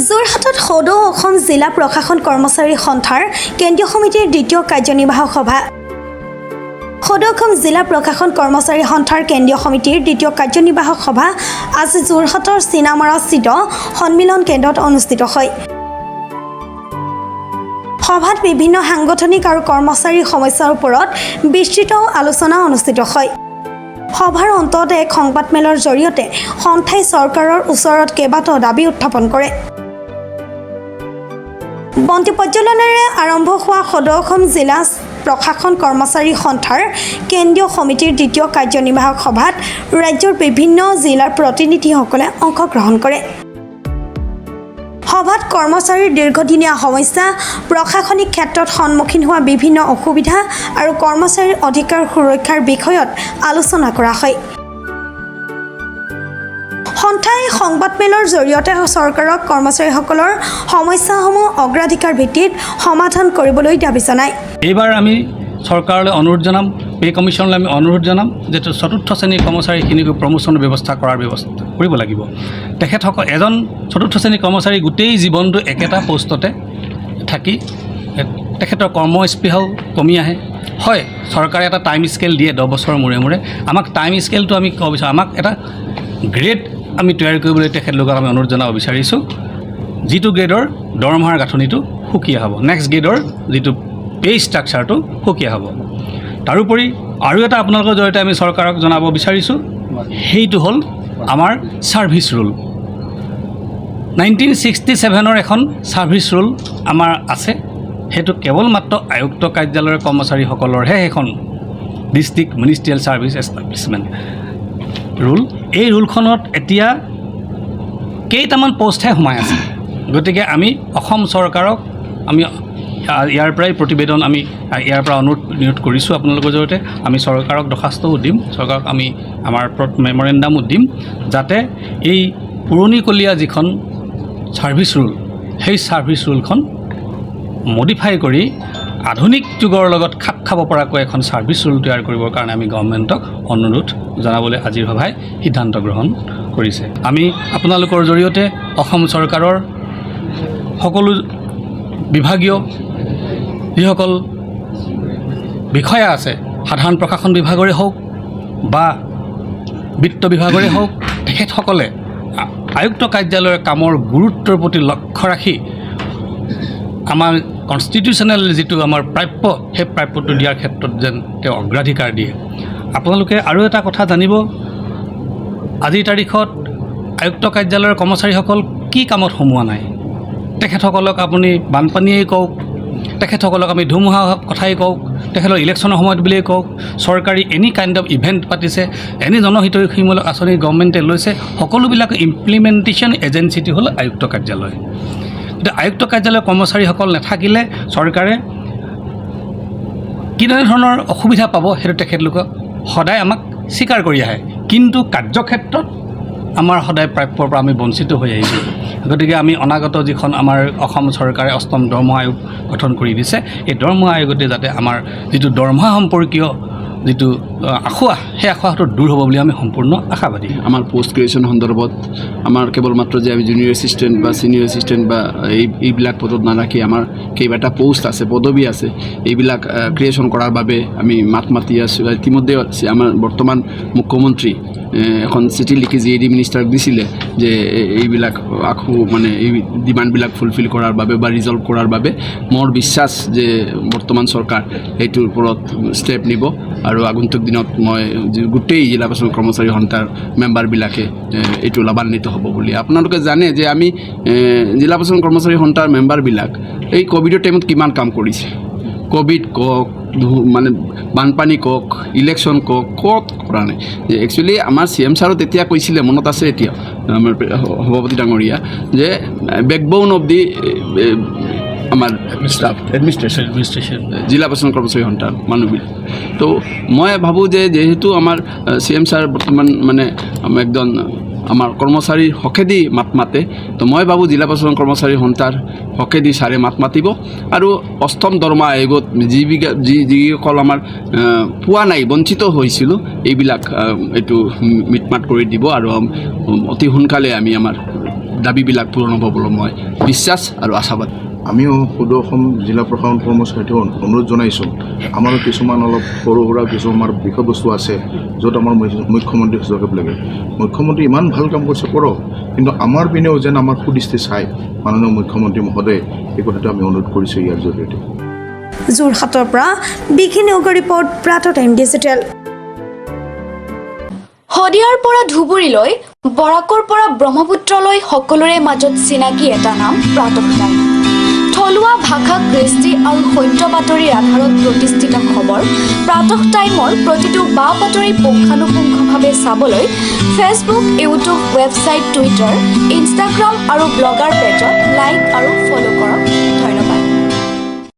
যোৰহাটত সদৌ অসম জিলা প্ৰশাসন কৰ্মচাৰী সন্থাৰ কেন্দ্ৰীয় সমিতিৰ দ্বিতীয় কাৰ্যনিৰ্বাহক সভা। সদৌ অসম জিলা প্ৰশাসন কৰ্মচাৰী সন্থাৰ কেন্দ্ৰীয় সমিতিৰ দ্বিতীয় কাৰ্যনিৰ্বাহক সভা আজি যোৰহাটৰ চিনামাৰাস্থিত সন্মিলন কেন্দ্ৰত অনুষ্ঠিত হয়। সভাত বিভিন্ন সাংগঠনিক আৰু কৰ্মচাৰীৰ সমস্যাৰ ওপৰত বিস্তৃত আলোচনা অনুষ্ঠিত হয়। সভাৰ অন্তত এক সংবাদমেলৰ জৰিয়তে সন্থাই চৰকাৰৰ ওচৰত কেইবাটাও দাবী উত্থাপন কৰে। বন্তি প্ৰজ্বলনেৰে আৰম্ভ হোৱা সদৌ অসম জিলা প্ৰশাসন কৰ্মচাৰী সন্থাৰ কেন্দ্ৰীয় সমিতিৰ দ্বিতীয় কাৰ্যনিৰ্বাহক সভাত ৰাজ্যৰ বিভিন্ন জিলাৰ প্ৰতিনিধিসকলে অংশগ্ৰহণ কৰে। সভাত কৰ্মচাৰীৰ দীৰ্ঘদিনীয়া সমস্যা, প্ৰশাসনিক ক্ষেত্ৰত সন্মুখীন হোৱা বিভিন্ন অসুবিধা আৰু কৰ্মচাৰীৰ অধিকাৰ সুৰক্ষাৰ বিষয়ত আলোচনা কৰা হয়। সন্থাই সংবাদমেলৰ জৰিয়তে চৰকাৰক কৰ্মচাৰীসকলৰ সমস্যাসমূহ অগ্ৰাধিকাৰ ভিত্তিত সমাধান কৰিবলৈ দাবী জনায়। এইবাৰ আমি চৰকাৰলৈ অনুৰোধ জনাম, পে কমিশ্যনলৈ আমি অনুৰোধ জনাম যে চতুৰ্থ শ্ৰেণীৰ কৰ্মচাৰীখিনিক প্ৰমোশ্যনৰ ব্যৱস্থা কৰাৰ ব্যৱস্থা কৰিব লাগিব। তেখেতসকল এজন চতুৰ্থ শ্ৰেণীৰ কৰ্মচাৰী গোটেই জীৱনটো একেটা পষ্টতে থাকি তেখেতৰ কৰ্মস্পৃহাও কমি আহে। হয়, চৰকাৰে এটা টাইম স্কেল দিয়ে 10 বছৰৰ মূৰে মূৰে। আমাক টাইম স্কেলটো আমি ক'ব বিচাৰোঁ, আমাক এটা গ্ৰেড আমি তৈয়াৰ কৰিবলৈ তেখেতলোকক আমি অনুৰোধ জনাব বিচাৰিছোঁ। যিটো গ্ৰেডৰ দৰমহাৰ গাঁথনিটো সুকীয়া হ'ব, নেক্সট গ্ৰেডৰ যিটো পে ষ্ট্ৰাকচাৰটো সুকীয়া হ'ব। তাৰোপৰি আৰু এটা আপোনালোকৰ জৰিয়তে আমি চৰকাৰক জনাব বিচাৰিছোঁ, সেইটো হ'ল আমাৰ ছাৰ্ভিচ ৰুল। 1967 এখন ছাৰ্ভিচ ৰুল আমাৰ আছে। সেইটো কেৱল মাত্ৰ আয়ুক্ত কাৰ্যালয়ৰ কৰ্মচাৰীসকলৰহে সেইখন district ministerial service establishment rule. এই ৰুলখনত এতিয়া কেইটামান পষ্টহে সোমাই আছে। গতিকে আমি অসম চৰকাৰক আমি ইয়াৰ পৰাই প্ৰতিবেদন আমি ইয়াৰ পৰা অনুৰোধ কৰিছোঁ আপোনালোকৰ জৰিয়তে। আমি চৰকাৰক দৰখাস্তও দিম, চৰকাৰক আমি আমাৰ মেমৰেণ্ডামো দিম, যাতে এই পুৰণিকলীয়া যিখন ছাৰ্ভিচ ৰুল, সেই ছাৰ্ভিচ ৰুলখন মডিফাই কৰি আধুনিক যুগৰ লগত খাপ খাব পৰাকৈ এখন ছাৰ্ভিচ ৰুল তৈয়াৰ কৰিবৰ কাৰণে আমি গভৰ্ণমেণ্টক অনুৰোধ জনাবলৈ আজিৰ সভাই সিদ্ধান্ত গ্ৰহণ কৰিছে। আমি আপোনালোকৰ জৰিয়তে অসম চৰকাৰৰ সকলো বিভাগীয় যিসকল বিষয়া আছে, সাধাৰণ প্ৰশাসন বিভাগৰে হওক বা বিত্ত বিভাগৰে হওক, তেখেতসকলে আয়ুক্ত কাৰ্যালয়ৰ কামৰ গুৰুত্বৰ প্ৰতি লক্ষ্য ৰাখি আমাৰ কনষ্টিটিউশ্যনেল যিটো আমাৰ প্ৰাপ্য, সেই প্ৰাপ্যটো দিয়াৰ ক্ষেত্ৰত যেন তেওঁ অগ্ৰাধিকাৰ দিয়ে। আপোনালোকে আৰু এটা কথা জানিব, আজিৰ তাৰিখত আয়ুক্ত কাৰ্যালয়ৰ কৰ্মচাৰীসকল কি কামত সোমোৱা নাই। তেখেতসকলক আপুনি বানপানীয়েই কওক, তেখেতসকলক আমি ধুমুহা কথাই কওক, তেখেতৰ ইলেকশ্যনৰ সময়ত বুলিয়েই কওক, চৰকাৰী এনি কাইণ্ড অফ ইভেণ্ট পাতিছে, এনি জনহিতৈষীমূলক আঁচনি গভৰ্ণমেণ্টে লৈছে, সকলোবিলাক ইমপ্লিমেণ্টেশ্যন এজেঞ্চিটো হ'ল আয়ুক্ত কাৰ্যালয়। কিন্তু আয়ুক্ত কাৰ্যালয়ৰ কৰ্মচাৰীসকল নাথাকিলে চৰকাৰে কেনেধৰণৰ অসুবিধা পাব সেইটো তেখেতলোকক সদায় আমাক স্বীকাৰ কৰি আহে। কিন্তু কাৰ্যক্ষেত্ৰত আমাৰ সদায় প্ৰাপ্যৰ পৰা আমি বঞ্চিত হৈ আহিছোঁ। গতিকে আমি অনাগত যিখন আমাৰ অসম চৰকাৰে 8ম দৰমহা আয়োগ গঠন কৰি দিছে, এই দৰমহা আয়োগতে যাতে আমাৰ যিটো দৰমহা সম্পৰ্কীয় যিটো আখোৱা, সেই আখোৱাটো দূৰ হ'ব বুলি আমি সম্পূৰ্ণ আশাবাদী। আমাৰ পষ্ট গ্ৰেজুৱেশ্যন সন্দৰ্ভত আমাৰ কেৱল মাত্ৰ যে আমি জুনিয়ৰ এছিষ্টেণ্ট বা ছিনিয়ৰ এছিষ্টেণ্ট বা এইবিলাক পদত নাৰাখি আমাৰ কেইবাটা পষ্ট আছে, পদবী আছে, এইবিলাক ক্ৰিয়েশ্যন কৰাৰ বাবে আমি মাত মাতি আছোঁ। ইতিমধ্যে আমাৰ বৰ্তমান মুখ্যমন্ত্ৰী এখন চিঠি লিখি GAD মিনিষ্টাৰক দিছিলে যে এইবিলাক আকৌ মানে এই ডিমাণ্ডবিলাক ফুলফিল কৰাৰ বাবে বা ৰিজল্ভ কৰাৰ বাবে। মোৰ বিশ্বাস যে বৰ্তমান চৰকাৰ এইটোৰ ওপৰত ষ্টেপ নিব আৰু আগন্তুক দিনত মই গোটেই জিলা প্ৰশাসন কৰ্মচাৰী সন্থাৰ মেম্বাৰবিলাকে এইটো লাভান্বিত হ'ব বুলি। আপোনালোকে জানে যে আমি জিলা প্ৰশাসন কৰ্মচাৰী সন্থাৰ মেম্বাৰবিলাক এই ক'ভিডৰ টাইমত কিমান কাম কৰিছে। ক'ভিড কওক, মানে বানপানী কওক, ইলেকশ্যন কওক, ক'ত কৰা নাই। যে একচুৱেলি আমাৰ CM ছাৰো তেতিয়া কৈছিলে, মনত আছে এতিয়া আমাৰ সভাপতি ডাঙৰীয়া, যে বেকবোন অফ দি আমাৰ ষ্টাফ এডমিনিষ্ট্ৰেশ্যন জিলা প্ৰশাসন কৰ্মচাৰী সন্থাৰ মানুহবিলাক। তো মই ভাবোঁ যে যিহেতু আমাৰ CM ছাৰ বৰ্তমান মানে একদম আমাৰ কৰ্মচাৰীৰ হকেদি মাত মাতে, তো মই ভাবোঁ জিলা প্ৰশাসন কৰ্মচাৰী সন্থাৰ হকেদি ছাৰে মাত মাতিব আৰু 8ম দৰমহা আয়োগত যিসকল আমাৰ পোৱা নাই, বঞ্চিত হৈছিলোঁ, এইবিলাক এইটো মিটমাট কৰি দিব আৰু অতি সোনকালে আমি আমাৰ দাবীবিলাক পূৰণ হ'ব বুলি মই বিশ্বাস আৰু আশাবাদ। আমিও সদৌ অসম জিলা প্ৰশাসন কৰ্মচাৰীক অনুৰোধ জনাইছোঁ, আমাৰো কিছুমান অলপ সৰু সুৰা কিছুমান বিষয়বস্তু আছে য'ত আমাৰ মুখ্যমন্ত্ৰী হস্তক্ষেপ লাগে। মুখ্যমন্ত্ৰী ইমান ভাল কাম কৰিছে কৰক, কিন্তু আমাৰ পিনেও যেন আমাৰ সুদৃষ্টি চাই মাননীয় মুখ্যমন্ত্ৰী মহোদয়ে এই কথাটো আমি অনুৰোধ কৰিছোঁ ইয়াৰ জৰিয়তে। যোৰহাটৰ পৰা বিঘি নেওগৰ ৰিপৰ্ট প্ৰাতঃ টাইম ডিজিটেল। শদিয়াৰ পৰা ধুবুৰীলৈ, বৰাকৰ পৰা ব্ৰহ্মপুত্ৰলৈ সকলোৰে মাজত চিনাকি এটা নাম প্ৰাতঃ টাইম। থলুৱা ভাষা, কৃষ্টি আৰু সত্য বাতৰিৰ আধাৰত প্ৰতিষ্ঠিত খবৰ প্ৰাতঃ টাইমৰ প্ৰতিটো বা বাতৰি পুংখানুপুংখভাৱে চাবলৈ Facebook, YouTube, website, Twitter, Instagram আৰু ব্লগাৰ পেজত লাইক আৰু ফ'ল' কৰক।